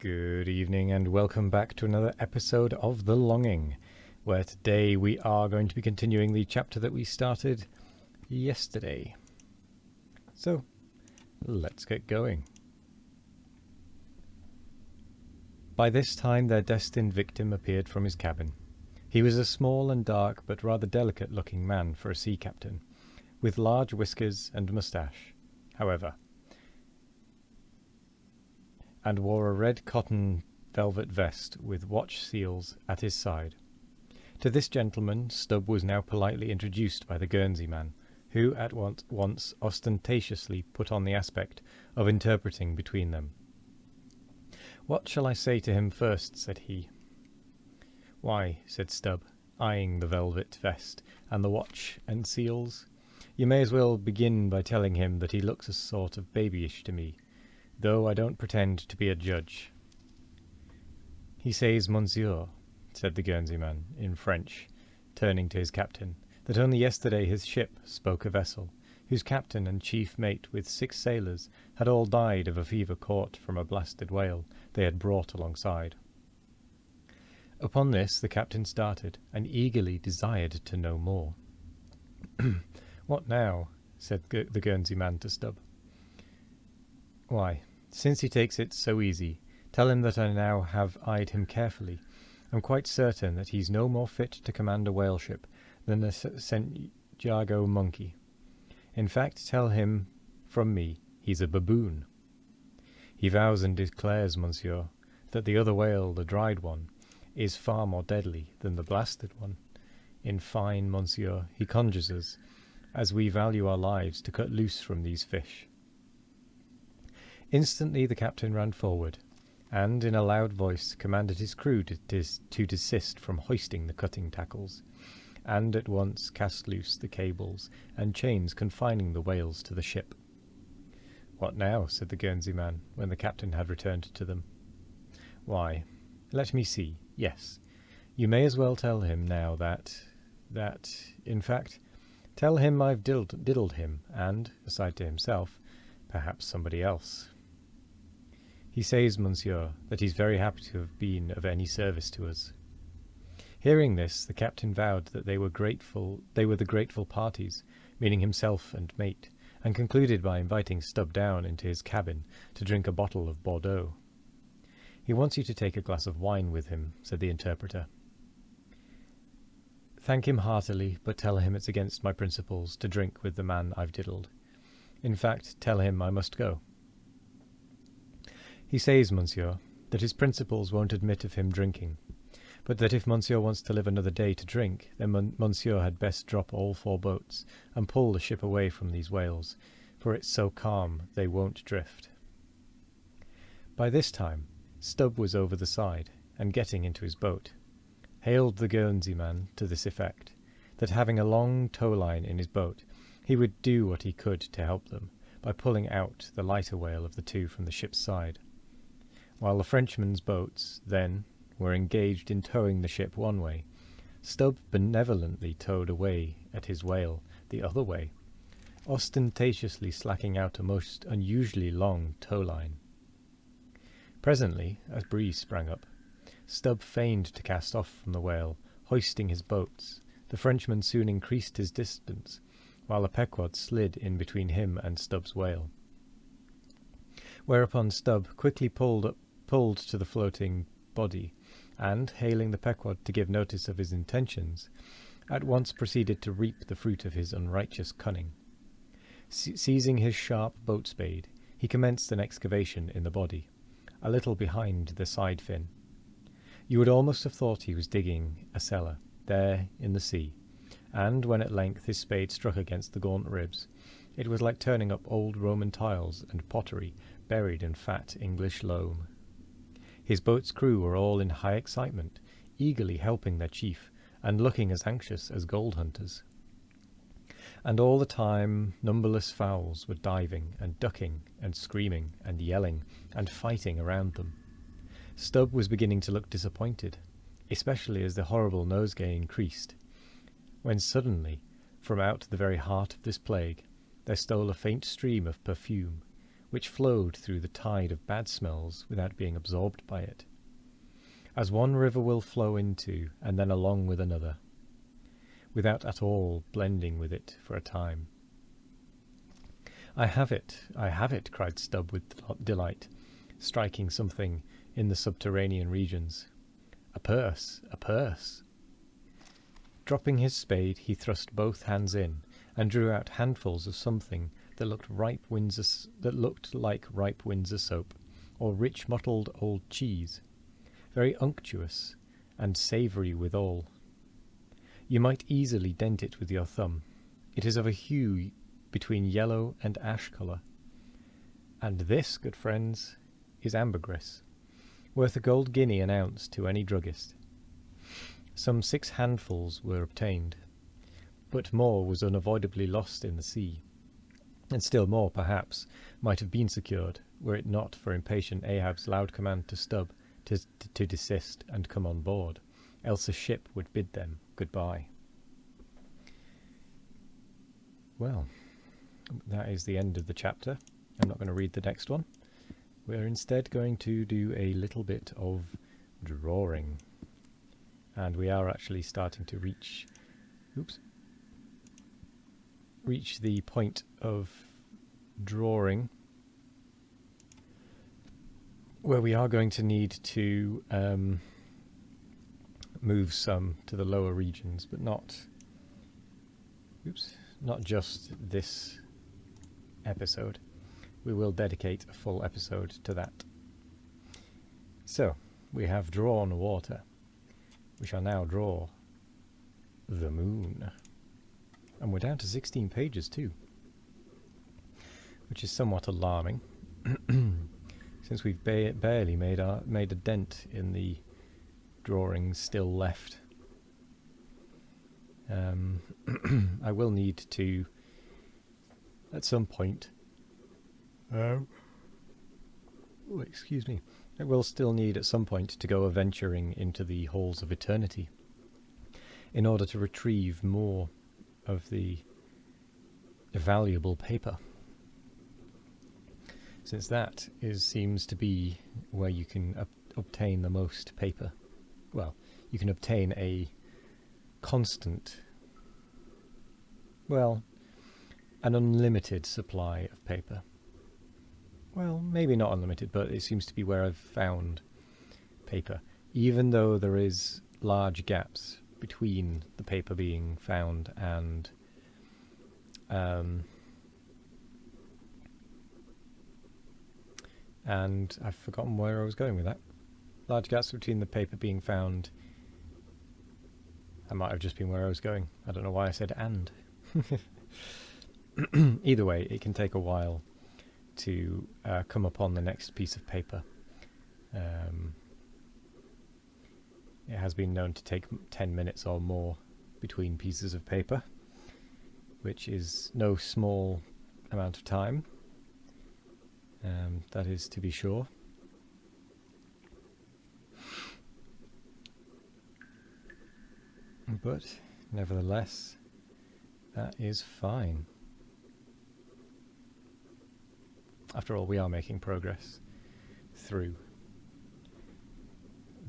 Good evening and welcome back to another episode of The Longing, where today we are going to be continuing the chapter that we started yesterday. So, let's get going. By this time their destined victim appeared from his cabin. He was a small and dark but rather delicate-looking man for a sea captain, with large whiskers and moustache, however, and wore a red cotton velvet vest with watch seals at his side. To this gentleman Stubb was now politely introduced by the Guernsey man, who at once ostentatiously put on the aspect of interpreting between them. "What shall I say to him first?" said he. "Why," said Stubb, eyeing the velvet vest and the watch and seals, "you may as well begin by telling him that he looks a sort of babyish to me, though I don't pretend to be a judge." "He says, monsieur," said the Guernsey man, in French, turning to his captain, that only yesterday his ship spoke a vessel, whose captain and chief mate with 6 sailors had all died of a fever caught from a blasted whale they had brought alongside. Upon this the captain started, and eagerly desired to know more. "What now?" said the Guernsey man to Stubb. "Why, since he takes it so easy, tell him that I now have eyed him carefully. I'm quite certain that he's no more fit to command a whale ship than a St. Jago monkey. In fact, tell him from me he's a baboon. He vows and declares, monsieur, that the other whale, the dried one, is far more deadly than the blasted one. In fine, monsieur, he conjures us, as we value our lives, to cut loose from these fish." Instantly the captain ran forward, and in a loud voice commanded his crew to desist from hoisting the cutting tackles, and at once cast loose the cables and chains confining the whales to the ship. "What now?" said the Guernsey man, when the captain had returned to them. "Why, let me see. Yes, you may as well tell him now in fact, tell him I've diddled him, and, aside to himself, perhaps somebody else. He says, monsieur, that he's very happy to have been of any service to us." Hearing this, the captain vowed that they were the grateful parties, meaning himself and mate, and concluded by inviting Stubb down into his cabin to drink a bottle of Bordeaux. "He wants you to take a glass of wine with him," said the interpreter. "Thank him heartily, but tell him it's against my principles to drink with the man I've diddled. In fact, tell him I must go." "He says, monsieur, that his principles won't admit of him drinking, but that if monsieur wants to live another day to drink, then monsieur had best drop all 4 boats and pull the ship away from these whales, for it's so calm they won't drift." By this time Stubb was over the side, and getting into his boat, hailed the Guernsey man to this effect, that having a long tow-line in his boat, he would do what he could to help them, by pulling out the lighter whale of the 2 from the ship's side, while the Frenchman's boats, then, were engaged in towing the ship one way. Stubb benevolently towed away at his whale the other way, ostentatiously slacking out a most unusually long tow-line. Presently a breeze sprang up. Stubb feigned to cast off from the whale, hoisting his boats. The Frenchman soon increased his distance, while the Pequod slid in between him and Stubb's whale. Whereupon Stubb quickly pulled to the floating body, and, hailing the Pequod to give notice of his intentions, at once proceeded to reap the fruit of his unrighteous cunning. Seizing his sharp boat spade, he commenced an excavation in the body, a little behind the side fin. You would almost have thought he was digging a cellar, there in the sea, and when at length his spade struck against the gaunt ribs, it was like turning up old Roman tiles and pottery buried in fat English loam. His boat's crew were all in high excitement, eagerly helping their chief, and looking as anxious as gold hunters. And all the time numberless fowls were diving and ducking and screaming and yelling and fighting around them. Stubb was beginning to look disappointed, especially as the horrible nosegay increased, when suddenly, from out the very heart of this plague, there stole a faint stream of perfume, which flowed through the tide of bad smells without being absorbed by it, as one river will flow into and then along with another, without at all blending with it for a time. I have it, cried Stubb with delight, striking something in the subterranean regions. A purse, a purse! Dropping his spade, he thrust both hands in and drew out handfuls of something that looked like ripe Windsor soap, or rich mottled old cheese, very unctuous and savoury withal. You might easily dent it with your thumb. It is of a hue between yellow and ash colour. And this, good friends, is ambergris, worth a gold guinea an ounce to any druggist. Some 6 handfuls were obtained, but more was unavoidably lost in the sea, and still more, perhaps, might have been secured, were it not for impatient Ahab's loud command to Stubb to desist and come on board, else the ship would bid them goodbye. Well, that is the end of the chapter. I'm not going to read the next one. We're instead going to do a little bit of drawing. And we are actually starting to reach the point of drawing where we are going to need to move some to the lower regions, but not just this episode. We will dedicate a full episode to that. So, we have drawn water. We shall now draw the moon. And we're down to 16 pages too, which is somewhat alarming, since we've barely made a dent in the drawings still left. I will need to, at some point, excuse me, I will still need at some point to go adventuring into the halls of eternity in order to retrieve more of the valuable paper, since that seems to be where you can obtain the most paper. Well, you can obtain a constant, well, an unlimited supply of paper. Well, maybe not unlimited, but it seems to be where I've found paper, even though there is large gaps between the paper being found and I've forgotten where I was going with that. Large gaps between the paper being found. That might have just been where I was going. I don't know why I said and. Either way, it can take a while to come upon the next piece of paper. It has been known to take 10 minutes or more between pieces of paper, which is no small amount of time. That is to be sure. But nevertheless, that is fine. After all, we are making progress through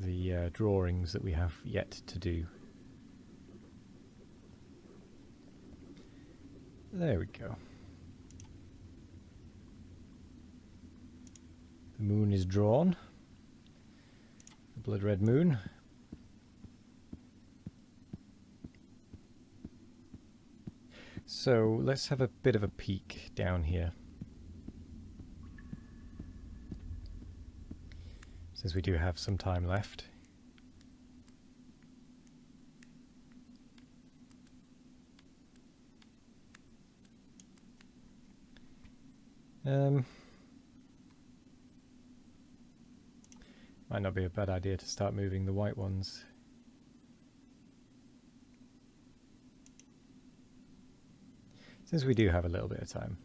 the drawings that we have yet to do. There we go. The moon is drawn. The blood red moon. So let's have a bit of a peek down here, since we do have some time left. Might not be a bad idea to start moving the white ones. Since we do have a little bit of time.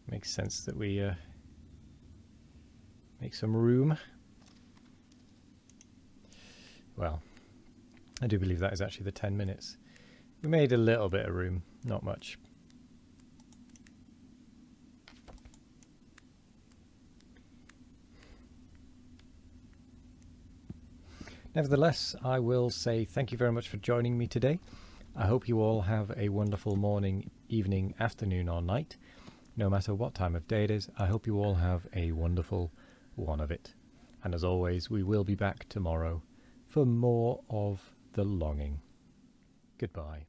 Makes sense that we Make some room. Well, I do believe that is actually the 10 minutes. We made a little bit of room, not much. Nevertheless, I will say thank you very much for joining me today. I hope you all have a wonderful morning, evening, afternoon or night. No matter what time of day it is, I hope you all have a wonderful one of it. And as always, we will be back tomorrow for more of The Longing. Goodbye.